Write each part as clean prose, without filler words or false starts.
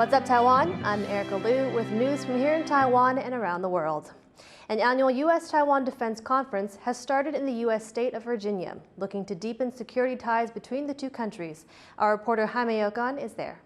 What's up, Taiwan? I'm Erika Liu with news from here in Taiwan and around the world. An annual U.S. Taiwan Defense Conference has started in the U.S. state of Virginia, looking to deepen security ties between the two countries. Our reporter Jaime Okan is there.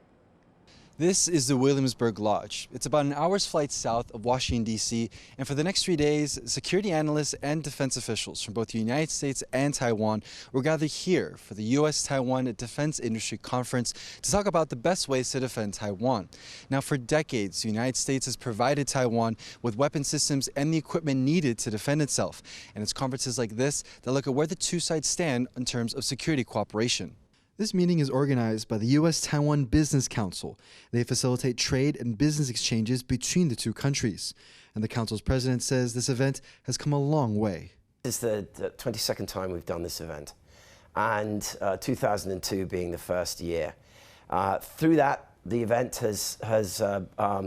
This is the Williamsburg Lodge. It's about an hour's flight south of Washington, D.C., and for the next 3 days, security analysts and defense officials from both the United States and Taiwan will gather here for the U.S. Taiwan Defense Industry Conference to talk about the best ways to defend Taiwan. Now, for decades, the United States has provided Taiwan with weapon systems and the equipment needed to defend itself, and it's conferences like this that look at where the two sides stand in terms of security cooperation. This meeting is organized by the U.S. Taiwan Business Council. They facilitate trade and business exchanges between the two countries. And the council's president says this event has come a long way. This is the 22nd time we've done this event, and 2002 being the first year. Through that, the event has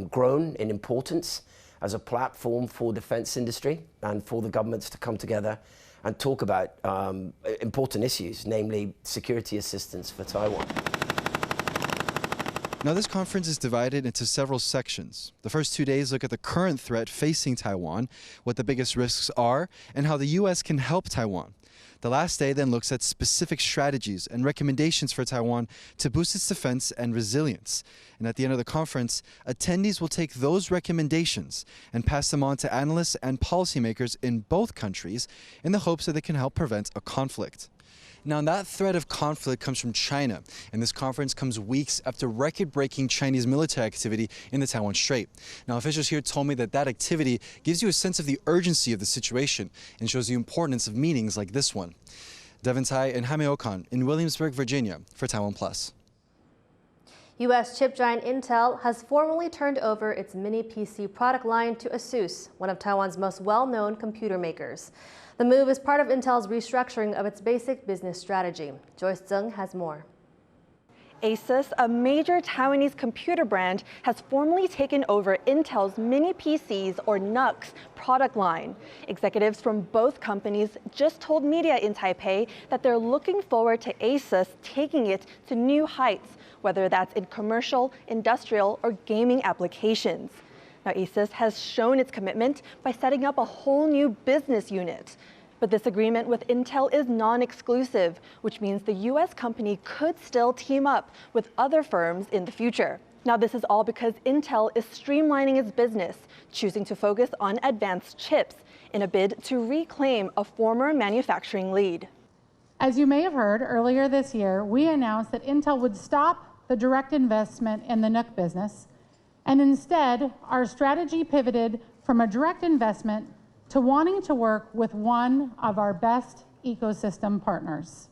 grown in importance as a platform for defense industry and for the governments to come together and talk about important issues, namely security assistance for Taiwan. Now, this conference is divided into several sections. The first 2 days look at the current threat facing Taiwan, what the biggest risks are, and how the U.S. can help Taiwan. The last day then looks at specific strategies and recommendations for Taiwan to boost its defense and resilience. And at the end of the conference, attendees will take those recommendations and pass them on to analysts and policymakers in both countries in the hopes that they can help prevent a conflict. Now, that threat of conflict comes from China, and this conference comes weeks after record-breaking Chinese military activity in the Taiwan Strait. Now, officials here told me that activity gives you a sense of the urgency of the situation and shows the importance of meetings like this one. Devin Tai and Jaime Okan in Williamsburg, Virginia for TaiwanPlus. U.S. chip giant Intel has formally turned over its mini PC product line to Asus, one of Taiwan's most well-known computer makers. The move is part of Intel's restructuring of its basic business strategy. Joyce Zeng has more. Asus, a major Taiwanese computer brand, has formally taken over Intel's mini PCs or NUCs product line. Executives from both companies just told media in Taipei that they're looking forward to Asus taking it to new heights, whether that's in commercial, industrial, or gaming applications. Now, Asus has shown its commitment by setting up a whole new business unit. But this agreement with Intel is non-exclusive, which means the U.S. company could still team up with other firms in the future. Now, this is all because Intel is streamlining its business, choosing to focus on advanced chips in a bid to reclaim a former manufacturing lead. As you may have heard, earlier this year, we announced that Intel would stop the direct investment in the NUC business, and instead, our strategy pivoted from a direct investment to wanting to work with one of our best ecosystem partners.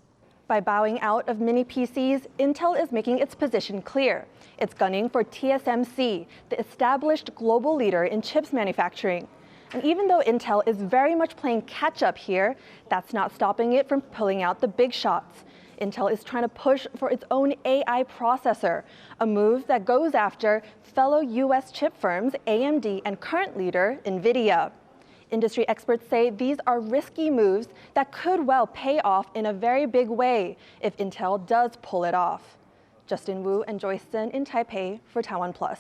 By bowing out of mini PCs, Intel is making its position clear. It's gunning for TSMC, the established global leader in chips manufacturing. And even though Intel is very much playing catch-up here, that's not stopping it from pulling out the big shots. Intel is trying to push for its own AI processor, a move that goes after fellow U.S. chip firms AMD and current leader NVIDIA. Industry experts say these are risky moves that could well pay off in a very big way if Intel does pull it off. Justin Wu and Joyce Zhen in Taipei for TaiwanPlus.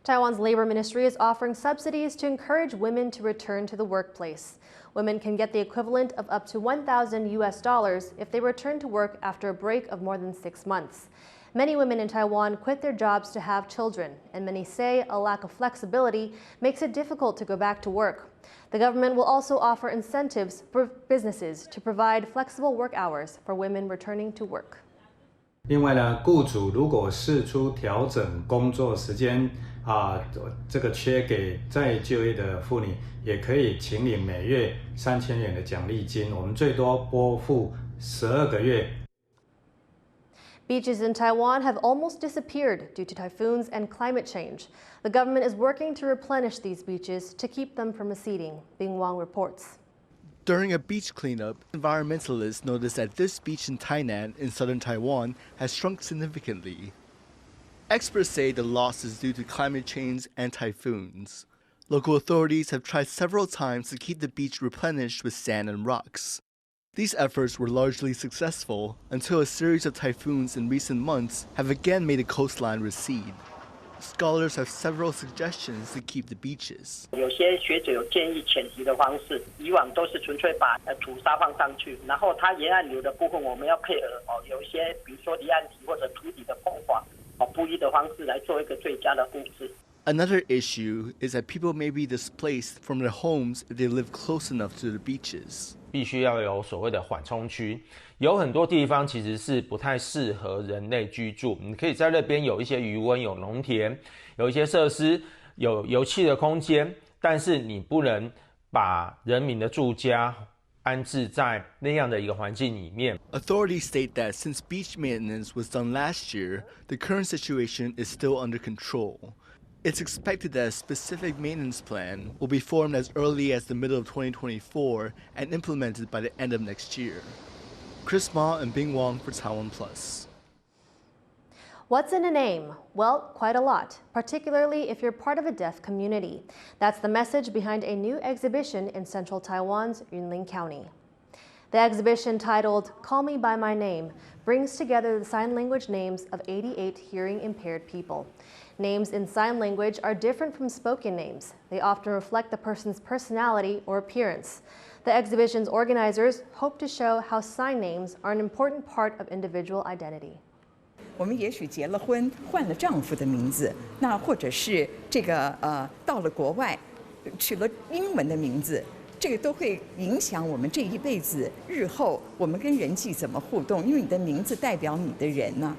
Taiwan's Labor Ministry is offering subsidies to encourage women to return to the workplace. Women can get the equivalent of up to $1,000 US if they return to work after a break of more than 6 months. Many women in Taiwan quit their jobs to have children, and many say a lack of flexibility makes it difficult to go back to work. The government will also offer incentives for businesses to provide flexible work hours for women returning to work. 另外呢，雇主如果释出调整工作时间这个缺给再就业的妇女，也可以请领每月3000元的奖励金，我们最多拨付12个月。 Beaches in Taiwan have almost disappeared due to typhoons and climate change. The government is working to replenish these beaches to keep them from receding. Bing Wang reports. During a beach cleanup, environmentalists noticed that this beach in Tainan in southern Taiwan has shrunk significantly. Experts say the loss is due to climate change and typhoons. Local authorities have tried several times to keep the beach replenished with sand and rocks. These efforts were largely successful until a series of typhoons in recent months have again made the coastline recede. Scholars have several suggestions to keep the beaches. 有些学者有建议浅堤的方式，以往都是纯粹把土沙放上去，然后它沿岸流的部分我们要配合有一些比如说离岸堤或者土底的风化布衣的方式来做一个最佳的布置。 Another issue is that people may be displaced from their homes if they live close enough to the beaches. 必须要有所谓的缓冲区，有很多地方其实是不太适合人类居住。你可以在那边有一些渔温、有农田、有一些设施、有油气的空间，但是你不能把人民的住家安置在那样的一个环境里面。Authorities state that since beach maintenance was done last year, the current situation is still under control. It's expected that a specific maintenance plan will be formed as early as the middle of 2024 and implemented by the end of next year. Chris Ma and Bing Wong for TaiwanPlus. What's in a name? Well, quite a lot, particularly if you're part of a deaf community. That's the message behind a new exhibition in central Taiwan's Yunlin County. The exhibition, titled Call Me By My Name, brings together the sign language names of 88 hearing-impaired people. Names in sign language are different from spoken names. They often reflect the person's personality or appearance. The exhibition's organizers hope to show how sign names are an important part of individual identity. 我们也许结了婚，换了丈夫的名字，那或者是到了国外，取了英文的名字，这个都会影响我们这一辈子日后我们跟人际怎么互动，因为你的名字代表你的人呢。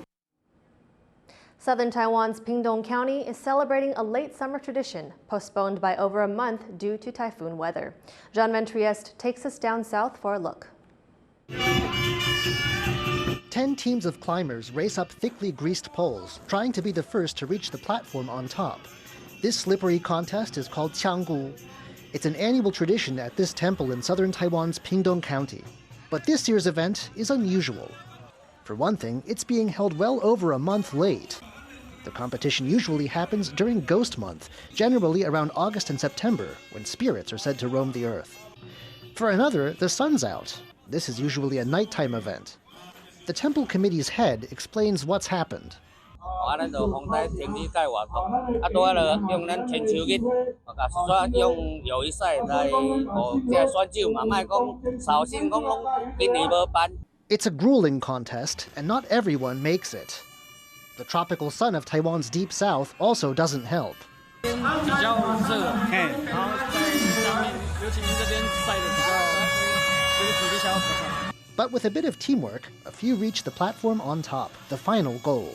Southern Taiwan's Pingtung County is celebrating a late summer tradition, postponed by over a month due to typhoon weather. Jean Van Trieste takes us down south for a look. 10 teams of climbers race up thickly greased poles, trying to be the first to reach the platform on top. This slippery contest is called Qianggu. It's an annual tradition at this temple in southern Taiwan's Pingtung County. But this year's event is unusual. For one thing, it's being held well over a month late. The competition usually happens during Ghost Month, generally around August and September, when spirits are said to roam the earth. For another, the sun's out. This is usually a nighttime event. The temple committee's head explains what's happened. It's a grueling contest, and not everyone makes it. The tropical sun of Taiwan's deep south also doesn't help. But with a bit of teamwork, a few reach the platform on top, the final goal.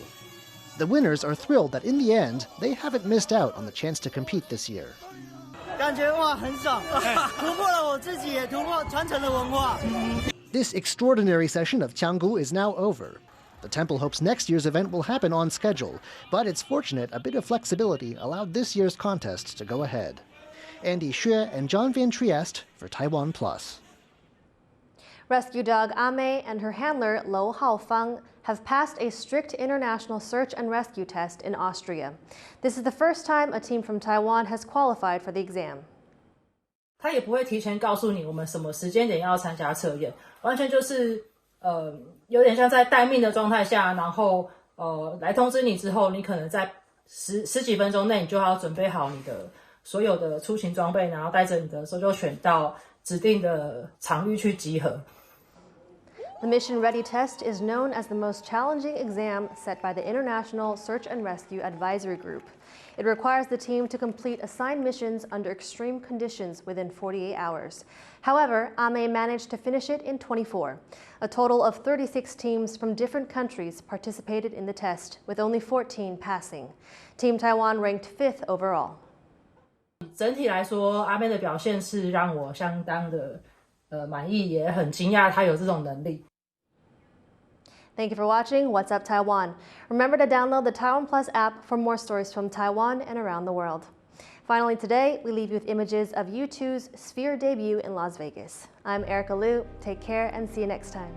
The winners are thrilled that in the end, they haven't missed out on the chance to compete this year. This extraordinary session of Qianggu is now over. The temple hopes next year's event will happen on schedule, but it's fortunate a bit of flexibility allowed this year's contest to go ahead. Andy Xue and John Van Trieste for TaiwanPlus. Rescue dog Ame and her handler Lo Haofang have passed a strict international search and rescue test in Austria. This is the first time a team from Taiwan has qualified for the exam. 他也不会提前告诉你我们什么时间点要参加测验，完全就是有点像在待命的状态下，然后来通知你之后，你可能在十几分钟内你就要准备好你的所有的出行装备，然后带着你的搜救犬到指定的场域去集合。 The Mission Ready test is known as the most challenging exam set by the International Search and Rescue Advisory Group. It requires the team to complete assigned missions under extreme conditions within 48 hours. However, Ame managed to finish it in 24. A total of 36 teams from different countries participated in the test, with only 14 passing. Team Taiwan ranked 5th overall. 整体来说，阿妹的表现是让我相当的满意，也很惊讶她有这种能力。 Thank you for watching What's Up Taiwan. Remember to download the TaiwanPlus app for more stories from Taiwan and around the world. Finally today, we leave you with images of U2's Sphere debut in Las Vegas. I'm Erika Liu. Take care and see you next time.